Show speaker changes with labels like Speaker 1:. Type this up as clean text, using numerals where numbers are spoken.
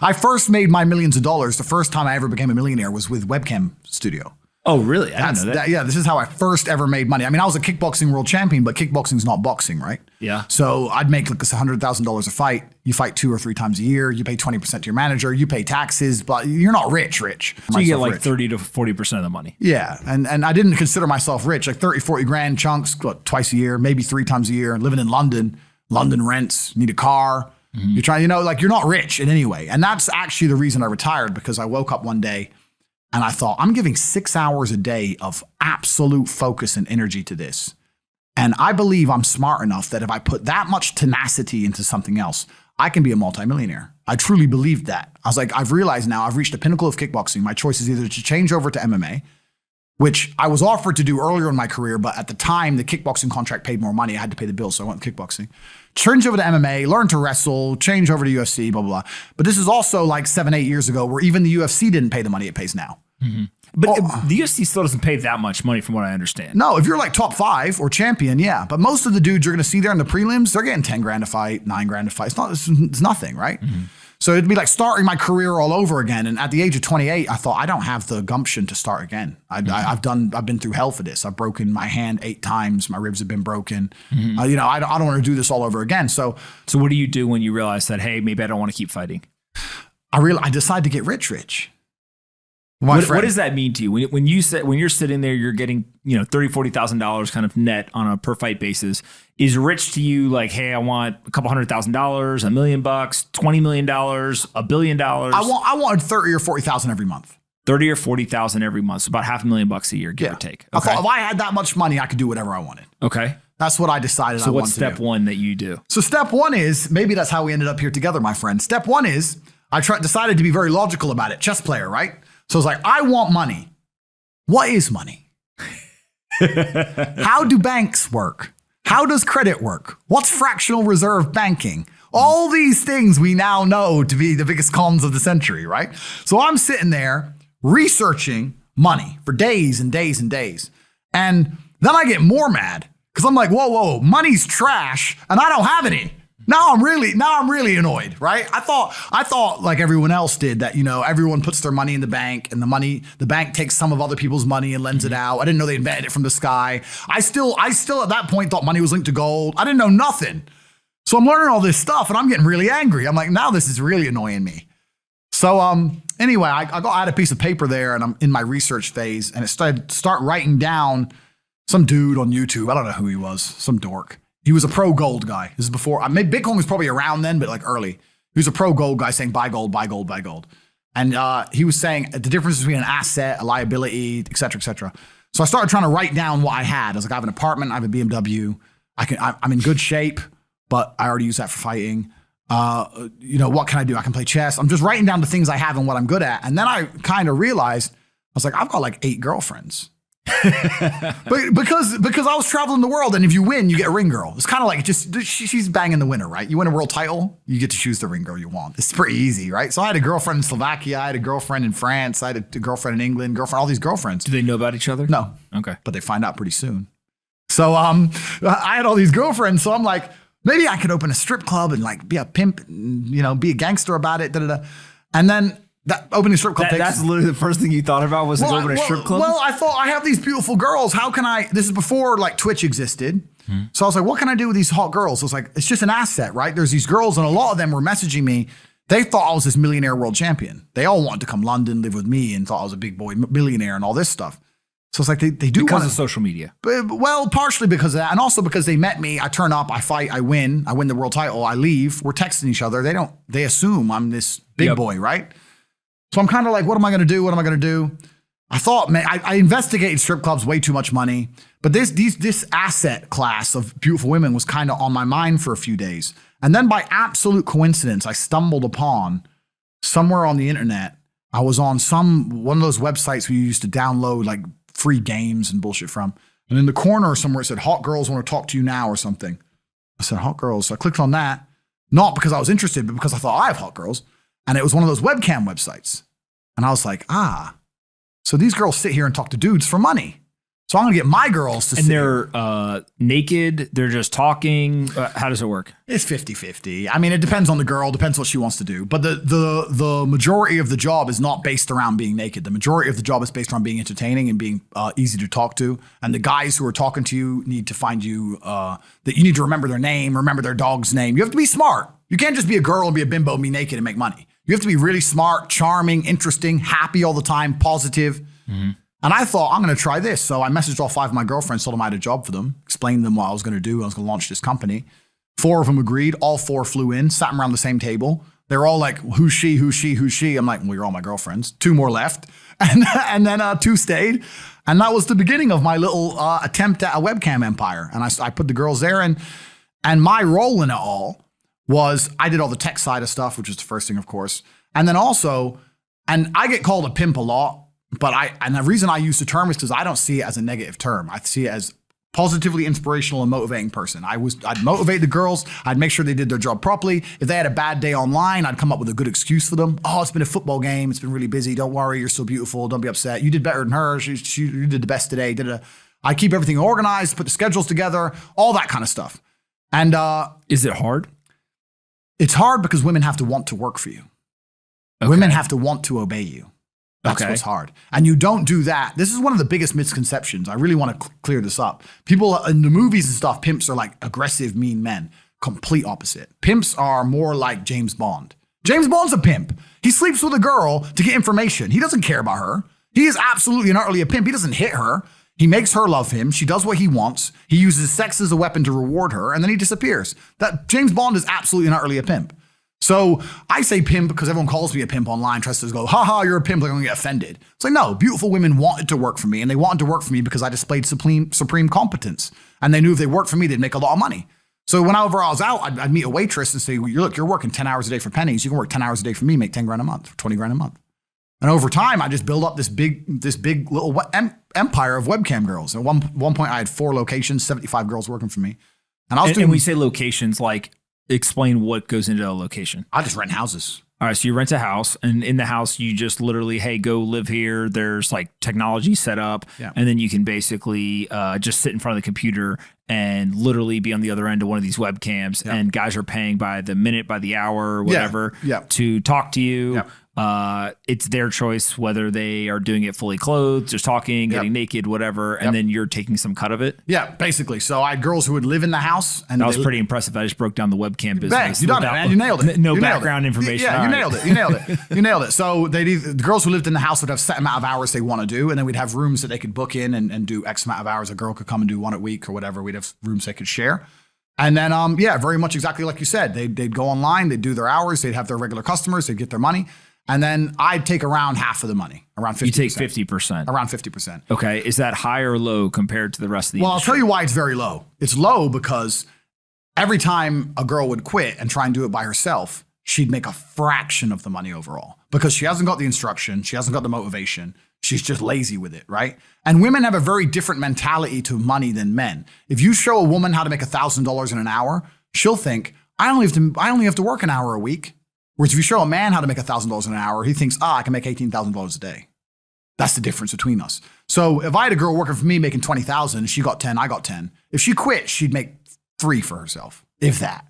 Speaker 1: I first made my millions of dollars. The first time I ever became a millionaire was with Webcam Studio.
Speaker 2: Oh, really? I didn't know that.
Speaker 1: Yeah, this is how I first ever made money. I mean, I was a kickboxing world champion, but kickboxing's not boxing, right?
Speaker 2: Yeah.
Speaker 1: So I'd make like $100,000 a fight. You fight 2 or 3 times a year. You pay 20% to your manager. You pay taxes, but you're not rich.
Speaker 2: So you get like 30 to 40% of the money.
Speaker 1: Yeah. And I didn't consider myself rich, like 30, 40 grand chunks, twice a year, maybe 3 times a year, living in London. London rents, need a car. You're trying, you're not rich in any way. And that's actually the reason I retired, because I woke up one day and I thought, I'm giving 6 hours a day of absolute focus and energy to this. And I believe I'm smart enough that if I put that much tenacity into something else, I can be a multimillionaire. I truly believed that. I was like, I've realized now I've reached the pinnacle of kickboxing. My choice is either to change over to MMA, which I was offered to do earlier in my career, but at the time, the kickboxing contract paid more money. I had to pay the bills, so I went with kickboxing. Change over to MMA, learn to wrestle, change over to UFC, blah, blah, blah. But this is also like 7, 8 years ago where even the UFC didn't pay the money it pays now.
Speaker 2: But the UFC still doesn't pay that much money from what I understand.
Speaker 1: No, if you're like top 5 or champion, yeah. But most of the dudes you're going to see there in the prelims, they're getting 10 grand a fight, 9 grand a fight. It's nothing, right? So it'd be like starting my career all over again. And at the age of 28, I thought, I don't have the gumption to start again. I've been through hell for this. I've broken my hand 8 times. My ribs have been broken. I don't want to do this all over again. So
Speaker 2: what do you do when you realize that, hey, maybe I don't want to keep fighting?
Speaker 1: I decided to get rich.
Speaker 2: What does that mean to you? When you're sitting there, you're getting, $30,000, $40,000 kind of net on a per fight basis. Is rich to you like, hey, I want a couple $100,000, $1 million, $20 million, $1 billion?
Speaker 1: I wanted 30 or 40,000 every month.
Speaker 2: 30 or 40,000 every month. So about $500,000 a year, give or take.
Speaker 1: Okay. I thought if I had that much money, I could do whatever I wanted.
Speaker 2: Okay.
Speaker 1: That's what I decided I wanted to do.
Speaker 2: So what's step one that you do?
Speaker 1: So step one is, maybe that's how we ended up here together, my friend. Step one is, I decided to be very logical about it. Chess player, right? So it's like, I want money. What is money? How do banks work? How does credit work? What's fractional reserve banking? All these things we now know to be the biggest cons of the century, right? So I'm sitting there researching money for days and days and days. And then I get more mad because I'm like, whoa, money's trash and I don't have any. Now I'm really annoyed, right? I thought like everyone else did that, everyone puts their money in the bank and the bank takes some of other people's money and lends it out. I didn't know they invented it from the sky. I still at that point thought money was linked to gold. I didn't know nothing. So I'm learning all this stuff and I'm getting really angry. I'm like, now this is really annoying me. So anyway, I had a piece of paper there and I'm in my research phase and it start writing down some dude on YouTube. I don't know who he was, some dork. He was a pro gold guy. This is before, maybe Bitcoin was probably around then, but like early. He was a pro gold guy saying buy gold, buy gold, buy gold. And he was saying the difference between an asset, a liability, et cetera, et cetera. So I started trying to write down what I had. I was like, I have an apartment, I have a BMW. I'm in good shape, but I already use that for fighting. What can I do? I can play chess. I'm just writing down the things I have and what I'm good at. And then I kind of realized, I was like, I've got like 8 girlfriends. But because I was traveling the world, and if you win, you get a ring girl. It's kind of like she's banging the winner, right? You win a world title, you get to choose the ring girl you want. It's pretty easy, right? So I had a girlfriend in Slovakia, I had a girlfriend in France, I had a girlfriend in England, all these girlfriends.
Speaker 2: Do they know about each other?
Speaker 1: No.
Speaker 2: Okay.
Speaker 1: But they find out pretty soon. So I had all these girlfriends, so I'm like, maybe I could open a strip club and like be a pimp, and, be a gangster about it, And then that opening strip club
Speaker 2: that's literally the first thing you thought about was open a strip club?
Speaker 1: Well, I thought I have these beautiful girls. How can this is before like Twitch existed. So I was like, what can I do with these hot girls? I was like, it's just an asset, right? There's these girls and a lot of them were messaging me. They thought I was this millionaire world champion. They all wanted to come London, live with me and thought I was a big boy millionaire and all this stuff. So it's like they do
Speaker 2: because of social media.
Speaker 1: Well, partially because of that. And also because they met me. I turn up, I fight, I win the world title, I leave. We're texting each other. They assume I'm this big boy, right? So I'm kind of like, what am I going to do? What am I going to do? I thought, man, I investigated strip clubs, way too much money. But this asset class of beautiful women was kind of on my mind for a few days. And then by absolute coincidence, I stumbled upon somewhere on the internet. I was on one of those websites where you used to download like free games and bullshit from. And in the corner somewhere it said, hot girls want to talk to you now or something. I said, hot girls. So I clicked on that, not because I was interested, but because I thought I have hot girls. And it was one of those webcam websites. And I was like, so these girls sit here and talk to dudes for money. So I'm going to get my girls to
Speaker 2: and they're naked. They're just talking. How does it work?
Speaker 1: It's 50-50. I mean, it depends on the girl, depends what she wants to do. But the majority of the job is not based around being naked. The majority of the job is based around being entertaining and being easy to talk to. And the guys who are talking to you need to find you, that you need to remember their name, remember their dog's name. You have to be smart. You can't just be a girl and be a bimbo and be naked and make money. You have to be really smart, charming, interesting, happy all the time, positive. Mm-hmm. And I thought, I'm going to try this. So I messaged all 5 of my girlfriends, told them I had a job for them, explained to them what I was going to do. I was going to launch this company. 4 of them agreed. All 4 flew in, sat around the same table. They were all like, who's she, who's she, who's she? I'm like, well, you're all my girlfriends. 2 more left. And then 2 stayed. And that was the beginning of my little attempt at a webcam empire. And I put the girls there. And my role in it all was I did all the tech side of stuff, which is the first thing, of course. And then also, and I get called a pimp a lot. But and the reason I use the term is because I don't see it as a negative term. I see it as positively inspirational and motivating person. I'd motivate the girls. I'd make sure they did their job properly. If they had a bad day online, I'd come up with a good excuse for them. Oh, it's been a football game. It's been really busy. Don't worry. You're so beautiful. Don't be upset. You did better than her. You did the best today. I keep everything organized, put the schedules together, all that kind of stuff. And
Speaker 2: is it hard?
Speaker 1: It's hard because women have to want to work for you. Okay. Women have to want to obey you. That's what's hard. And you don't do that. This is one of the biggest misconceptions. I really want to clear this up. People in the movies and stuff, pimps are like aggressive, mean men. Complete opposite. Pimps are more like James Bond. James Bond's a pimp. He sleeps with a girl to get information. He doesn't care about her. He is absolutely and utterly a pimp. He doesn't hit her. He makes her love him. She does what he wants. He uses sex as a weapon to reward her, and then he disappears. That James Bond is absolutely and utterly a pimp. So I say pimp because everyone calls me a pimp online, tries to go, haha, you're a pimp, they're going to get offended. It's like, no, beautiful women wanted to work for me, and they wanted to work for me because I displayed supreme competence. And they knew if they worked for me, they'd make a lot of money. So whenever I was out, I'd meet a waitress and say, well, you're working 10 hours a day for pennies. You can work 10 hours a day for me, make 10 grand a month, 20 grand a month. And over time, I just built up this big little empire of webcam girls. At one point, I had 4 locations, 75 girls working for me. And I was doing.
Speaker 2: And we say locations like, explain what goes into a location.
Speaker 1: I just rent houses.
Speaker 2: All right. So you rent a house, and in the house, you just literally, hey, go live here. There's like technology set up. Yeah. And then you can basically just sit in front of the computer and literally be on the other end of one of these webcams. Yeah. And guys are paying by the minute, by the hour, whatever, to talk to you. Yeah. It's their choice whether they are doing it fully clothed, just talking, getting naked, whatever, and then you're taking some cut of it.
Speaker 1: Yeah, basically. So I had girls who would live in the house, and
Speaker 2: that was pretty impressive. I just broke down the webcam business.
Speaker 1: Bang, you done it, man. You nailed it.
Speaker 2: No background information.
Speaker 1: Yeah, you nailed it. You nailed it. You nailed it. So the girls who lived in the house would have set amount of hours they want to do, and then we'd have rooms that they could book in and do X amount of hours. A girl could come and do 1 a week or whatever. We'd have rooms they could share. And then, very much exactly like you said. They'd go online, they'd do their hours, they'd have their regular customers, they'd get their money. And then I'd take around half of the money, around 50%.
Speaker 2: You take 50%.
Speaker 1: Around 50%.
Speaker 2: Okay. Is that high or low compared to the rest of the industry?
Speaker 1: I'll tell you why it's very low. It's low because every time a girl would quit and try and do it by herself, she'd make a fraction of the money overall because she hasn't got the instruction. She hasn't got the motivation. She's just lazy with it, right? And women have a very different mentality to money than men. If you show a woman how to make $1,000 in an hour, she'll think, I only have to work an hour a week. Whereas if you show a man how to make $1,000 an hour, he thinks, I can make $18,000 a day. That's the difference between us. So if I had a girl working for me making $20,000, she got 10, I got 10. If she quit, she'd make 3 for herself, if that.